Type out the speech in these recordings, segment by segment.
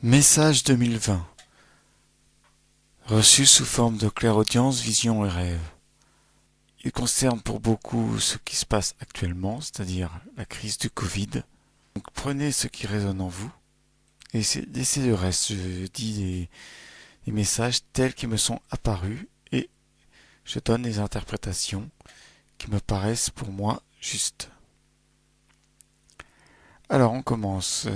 Message 2020. Reçu sous forme de clairaudience, vision et rêve. Il concerne pour beaucoup ce qui se passe actuellement, c'est-à-dire la crise du Covid. Donc prenez ce qui résonne en vous et laissez le reste. Je dis les messages tels qu'ils me sont apparus et je donne les interprétations qui me paraissent pour moi justes. Alors on commence.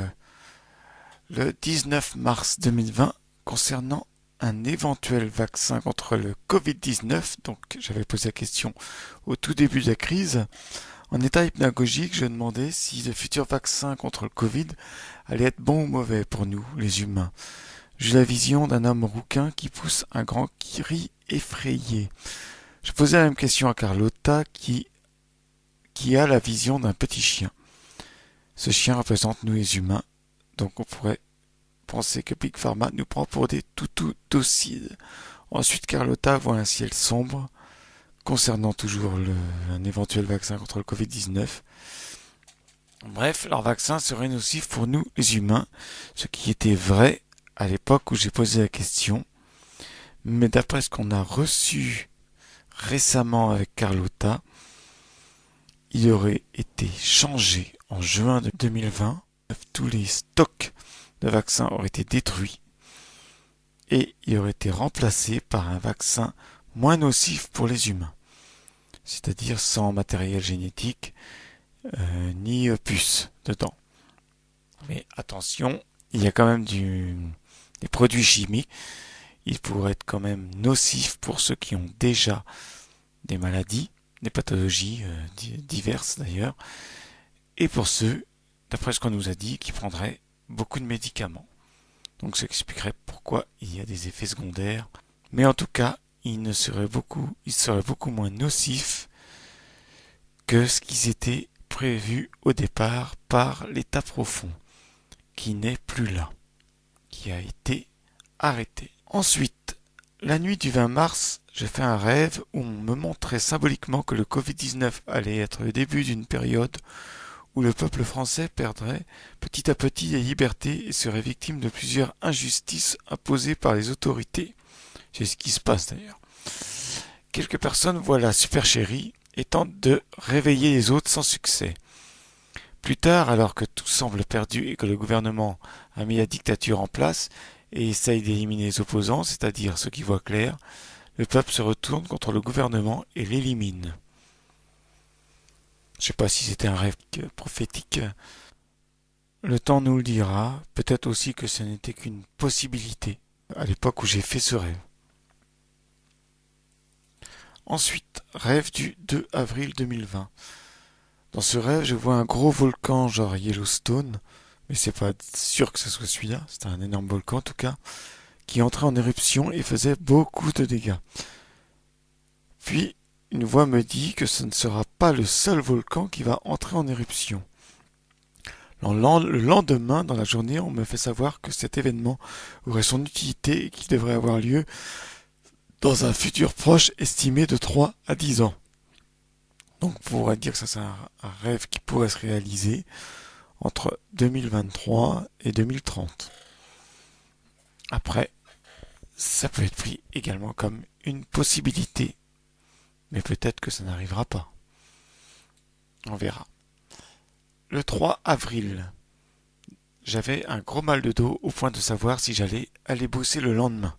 Le 19 mars 2020 concernant un éventuel vaccin contre le Covid-19. Donc j'avais posé la question au tout début de la crise. En état hypnagogique, je demandais si le futur vaccin contre le Covid allait être bon ou mauvais pour nous, les humains. J'ai la vision d'un homme rouquin qui pousse un grand cri effrayé. Je posais la même question à Carlotta qui a la vision d'un petit chien. Ce chien représente nous les humains, donc on pourrait penser que Big Pharma nous prend pour des toutous dociles. Ensuite, Carlotta voit un ciel sombre, concernant toujours un éventuel vaccin contre le Covid-19. Bref, leur vaccin serait nocif pour nous, les humains, ce qui était vrai à l'époque où j'ai posé la question. Mais d'après ce qu'on a reçu récemment avec Carlotta, il aurait été changé en juin de 2020. Tous les stocks de vaccins auraient été détruits et il aurait été remplacé par un vaccin moins nocif pour les humains, c'est-à-dire sans matériel génétique ni puces dedans. Mais attention, il y a quand même des produits chimiques. Ils pourraient être quand même nocifs pour ceux qui ont déjà des maladies, des pathologies diverses d'ailleurs, et pour ceux, d'après ce qu'on nous a dit, qui prendraient beaucoup de médicaments. Donc ça expliquerait pourquoi il y a des effets secondaires. Mais en tout cas, il serait beaucoup moins nocif que ce qui était prévu au départ par l'état profond, qui n'est plus là, qui a été arrêté. Ensuite, la nuit du 20 mars, j'ai fait un rêve où on me montrait symboliquement que le Covid-19 allait être le début d'une période où le peuple français perdrait petit à petit les libertés et serait victime de plusieurs injustices imposées par les autorités. C'est ce qui se passe d'ailleurs. Quelques personnes voient la supercherie et tentent de réveiller les autres sans succès. Plus tard, alors que tout semble perdu et que le gouvernement a mis la dictature en place et essaye d'éliminer les opposants, c'est-à-dire ceux qui voient clair, le peuple se retourne contre le gouvernement et l'élimine. Je ne sais pas si c'était un rêve prophétique. Le temps nous le dira. Peut-être aussi que ce n'était qu'une possibilité à l'époque où j'ai fait ce rêve. Ensuite, rêve du 2 avril 2020. Dans ce rêve, je vois un gros volcan genre Yellowstone, mais c'est pas sûr que ce soit celui-là, c'était un énorme volcan en tout cas, qui entrait en éruption et faisait beaucoup de dégâts. Puis, une voix me dit que ce ne sera pas le seul volcan qui va entrer en éruption. Le lendemain, dans la journée, on me fait savoir que cet événement aurait son utilité et qu'il devrait avoir lieu dans un futur proche estimé de 3 à 10 ans. Donc on pourrait dire que ça c'est un rêve qui pourrait se réaliser entre 2023 et 2030. Après, ça peut être pris également comme une possibilité, mais peut-être que ça n'arrivera pas. On verra. Le 3 avril, j'avais un gros mal de dos au point de savoir si j'allais aller bosser le lendemain.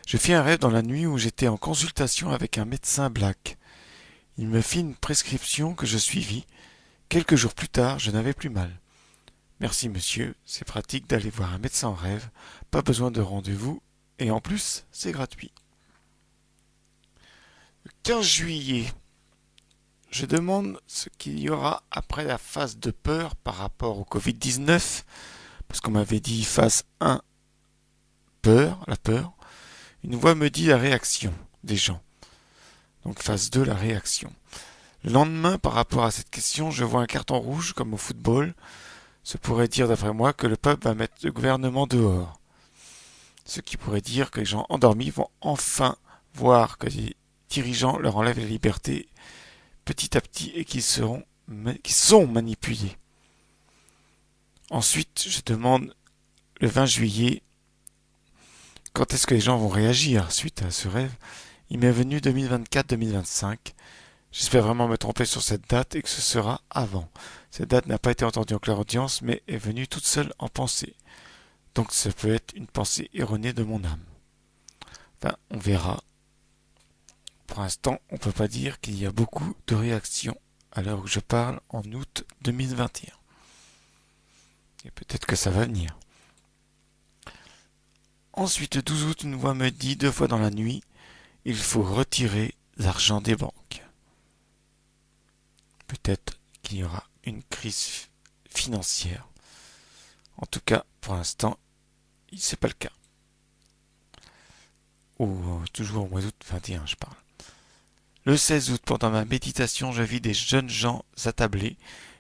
Je fis un rêve dans la nuit où j'étais en consultation avec un médecin black. Il me fit une prescription que je suivis. Quelques jours plus tard, je n'avais plus mal. Merci monsieur, c'est pratique d'aller voir un médecin en rêve, pas besoin de rendez-vous, et en plus, c'est gratuit. Le 15 juillet, je demande ce qu'il y aura après la phase de peur par rapport au Covid-19, parce qu'on m'avait dit phase 1, peur, la peur. Une voix me dit la réaction des gens. Donc phase 2, la réaction. Le lendemain, par rapport à cette question, je vois un carton rouge comme au football. Ce pourrait dire, d'après moi, que le peuple va mettre le gouvernement dehors. Ce qui pourrait dire que les gens endormis vont enfin voir que les dirigeants leur enlèvent la liberté petit à petit et qu'ils sont manipulés. Ensuite, je demande le 20 juillet, quand est-ce que les gens vont réagir suite à ce rêve? Il m'est venu 2024-2025. J'espère vraiment me tromper sur cette date et que ce sera avant. Cette date n'a pas été entendue en clairaudience, mais est venue toute seule en pensée. Donc ça peut être une pensée erronée de mon âme. Enfin, on verra. Pour l'instant, on ne peut pas dire qu'il y a beaucoup de réactions à l'heure où je parle en août 2021. Et peut-être que ça va venir. Ensuite, le 12 août, une voix me dit 2 fois dans la nuit, il faut retirer l'argent des banques. Peut-être qu'il y aura une crise financière. En tout cas, pour l'instant, c'est pas le cas. Toujours au mois d'août 21, je parle. Le 16 août, pendant ma méditation, je vis des jeunes gens attablés.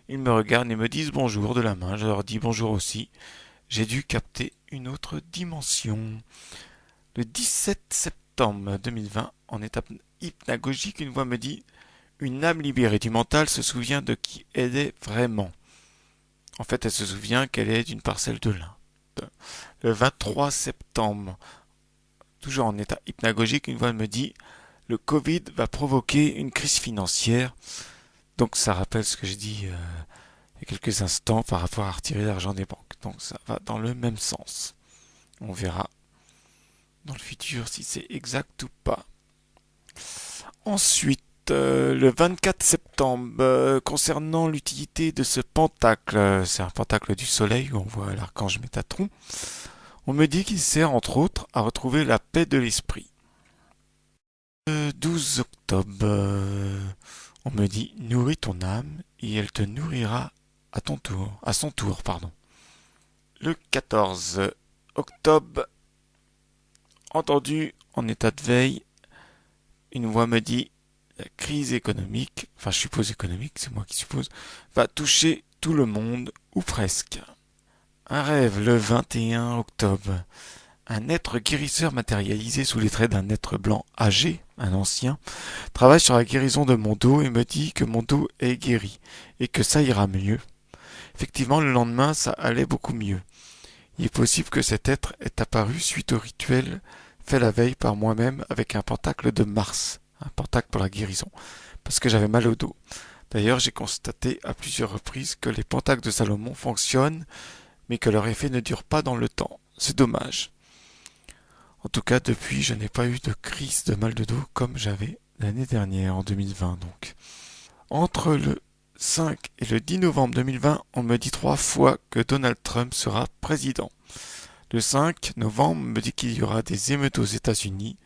Ils me regardent et me disent bonjour de la main. Je leur dis bonjour aussi. J'ai dû capter une autre dimension. Le 17 septembre 2020, en étape hypnagogique, une voix me dit une âme libérée du mental se souvient de qui elle est vraiment. En fait, elle se souvient qu'elle est d'une parcelle de l'Inde. Le 23 septembre, toujours en état hypnagogique, une voix me dit le Covid va provoquer une crise financière. Donc ça rappelle ce que j'ai dit il y a quelques instants par rapport à retirer l'argent des banques. Donc ça va dans le même sens. On verra dans le futur si c'est exact ou pas. Ensuite, le 24 septembre, concernant l'utilité de ce pentacle, c'est un pentacle du soleil où on voit l'archange Métatron, on me dit qu'il sert entre autres à retrouver la paix de l'esprit. Le 12 octobre, on me dit nourris ton âme et elle te nourrira à son tour, pardon. Le 14 octobre, entendu en état de veille, une voix me dit la crise économique, enfin je suppose économique, c'est moi qui suppose, va toucher tout le monde, ou presque. Un rêve le 21 octobre. Un être guérisseur matérialisé sous les traits d'un être blanc âgé, un ancien, travaille sur la guérison de mon dos et me dit que mon dos est guéri et que ça ira mieux. Effectivement, le lendemain, ça allait beaucoup mieux. Il est possible que cet être est apparu suite au rituel fait la veille par moi-même avec un pentacle de Mars, un pentacle pour la guérison, parce que j'avais mal au dos. D'ailleurs, j'ai constaté à plusieurs reprises que les pentacles de Salomon fonctionnent, mais que leur effet ne dure pas dans le temps. C'est dommage. En tout cas, depuis, je n'ai pas eu de crise de mal de dos comme j'avais l'année dernière, en 2020 donc. Entre le 5 et le 10 novembre 2020, on me dit 3 fois que Donald Trump sera président. Le 5 novembre, on me dit qu'il y aura des émeutes aux États-Unis.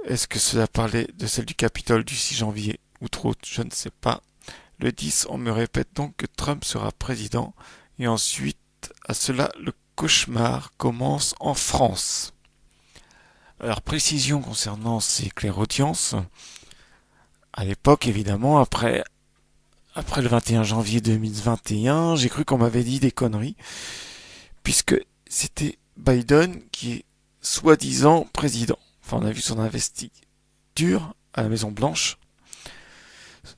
Est-ce que cela parlait de celle du Capitole du 6 janvier ou trop autre? Je ne sais pas. Le 10, on me répète donc que Trump sera président. Et ensuite, à cela, le cauchemar commence en France. Alors, précision concernant ces clairaudiences. À l'époque, évidemment, après le 21 janvier 2021, j'ai cru qu'on m'avait dit des conneries, puisque c'était Biden qui est soi-disant président. Enfin, on a vu son investiture à la Maison Blanche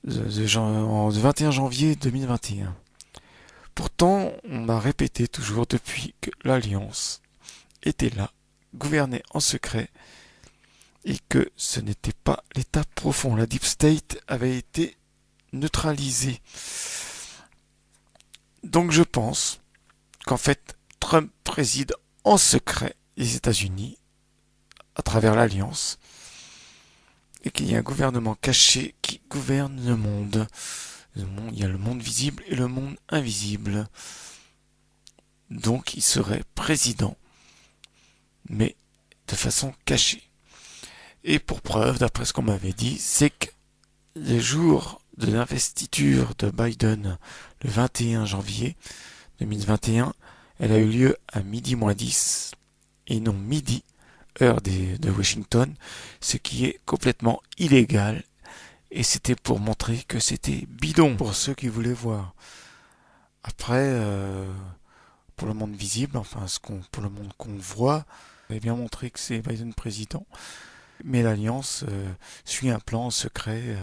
en 21 janvier 2021. Pourtant, on m'a répété toujours depuis que l'Alliance était là, gouvernait en secret, et que ce n'était pas l'État profond. La Deep State avait été neutralisée. Donc je pense qu'en fait, Trump préside en secret les États-Unis à travers l'Alliance et qu'il y a un gouvernement caché qui gouverne le monde. Il y a le monde visible et le monde invisible. Donc il serait président, mais de façon cachée. Et pour preuve, d'après ce qu'on m'avait dit, c'est que le jour de l'investiture de Biden, le 21 janvier 2021, elle a eu lieu à midi moins 10 et non midi, heure de Washington, ce qui est complètement illégal. Et c'était pour montrer que c'était bidon pour ceux qui voulaient voir. Après, pour le monde visible, enfin pour le monde qu'on voit, on avait bien montré que c'est Biden président. Mais l'Alliance suit un plan secret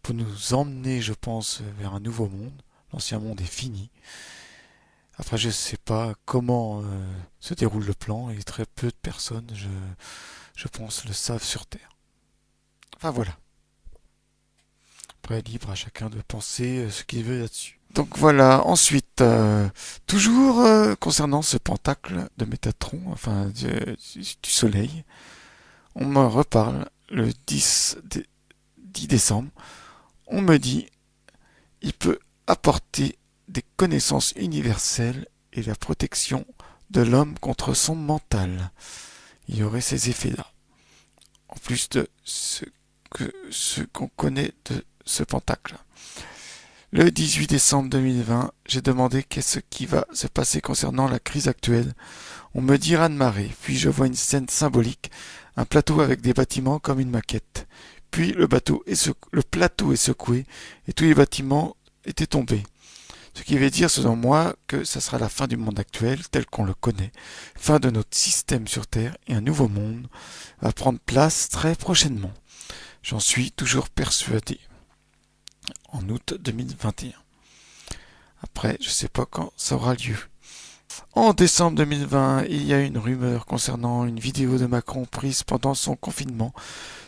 pour nous emmener, je pense, vers un nouveau monde. L'ancien monde est fini. Après, je sais pas comment se déroule le plan et très peu de personnes, je pense, le savent sur Terre. Enfin voilà. Après, libre à chacun de penser ce qu'il veut là-dessus. Donc voilà, ensuite, toujours concernant ce pentacle de Métatron, enfin du Soleil, on me reparle le 10 décembre. On me dit, il peut apporter des connaissances universelles et la protection de l'homme contre son mental. Il y aurait ces effets-là. En plus de ce qu'on connaît de ce pentacle. Le 18 décembre 2020, j'ai demandé qu'est-ce qui va se passer concernant la crise actuelle. On me dit raz-de-marée, puis je vois une scène symbolique, un plateau avec des bâtiments comme une maquette. Puis le plateau est secoué et tous les bâtiments étaient tombés. Ce qui veut dire, selon moi, que ça sera la fin du monde actuel tel qu'on le connaît, fin de notre système sur Terre et un nouveau monde va prendre place très prochainement. J'en suis toujours persuadé. En août 2021. Après, je ne sais pas quand ça aura lieu. En décembre 2020, il y a une rumeur concernant une vidéo de Macron prise pendant son confinement.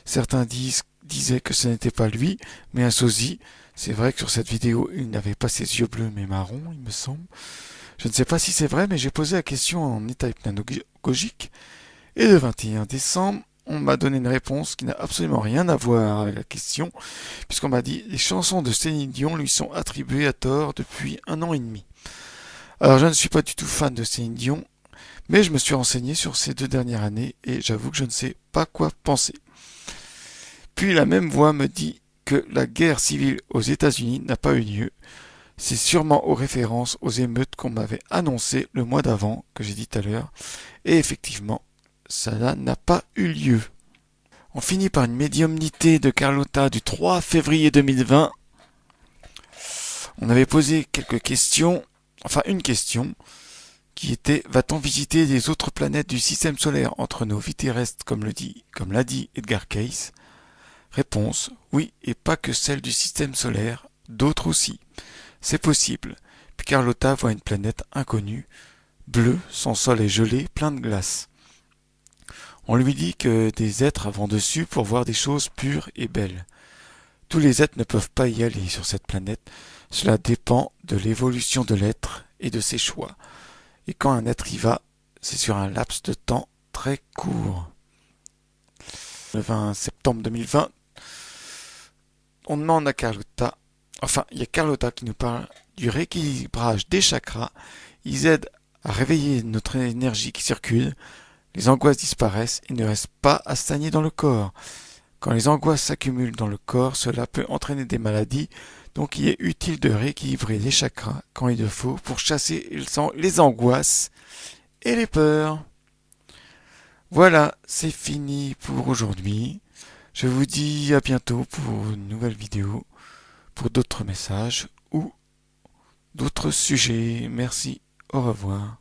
Certains disaient que ce n'était pas lui, mais un sosie. C'est vrai que sur cette vidéo, il n'avait pas ses yeux bleus mais marrons, il me semble. Je ne sais pas si c'est vrai, mais j'ai posé la question en état hypnagogique. Et le 21 décembre, on m'a donné une réponse qui n'a absolument rien à voir avec la question, puisqu'on m'a dit les chansons de Céline Dion lui sont attribuées à tort depuis 1 an et demi. Alors je ne suis pas du tout fan de Céline Dion, mais je me suis renseigné sur ces 2 dernières années et j'avoue que je ne sais pas quoi penser. Puis la même voix me dit que la guerre civile aux États-Unis n'a pas eu lieu. C'est sûrement aux références aux émeutes qu'on m'avait annoncées le mois d'avant, que j'ai dit tout à l'heure, et effectivement, ça n'a pas eu lieu. On finit par une médiumnité de Carlotta du 3 février 2020. On avait posé quelques questions, enfin une question, qui était va-t-on visiter les autres planètes du système solaire entre nos vies terrestres, comme l'a dit Edgar Cayce? Réponse oui, et pas que celles du système solaire, d'autres aussi. C'est possible. Puis Carlotta voit une planète inconnue, bleue, son sol est gelé, plein de glace. On lui dit que des êtres vont dessus pour voir des choses pures et belles. Tous les êtres ne peuvent pas y aller sur cette planète. Cela dépend de l'évolution de l'être et de ses choix. Et quand un être y va, c'est sur un laps de temps très court. Le 20 septembre 2020, on demande à Carlotta, enfin, il y a Carlotta qui nous parle du rééquilibrage des chakras. Ils aident à réveiller notre énergie qui circule. Les angoisses disparaissent et ne restent pas à stagner dans le corps. Quand les angoisses s'accumulent dans le corps, cela peut entraîner des maladies, donc il est utile de rééquilibrer les chakras quand il le faut pour chasser les angoisses et les peurs. Voilà, c'est fini pour aujourd'hui. Je vous dis à bientôt pour une nouvelle vidéo, pour d'autres messages ou d'autres sujets. Merci, au revoir.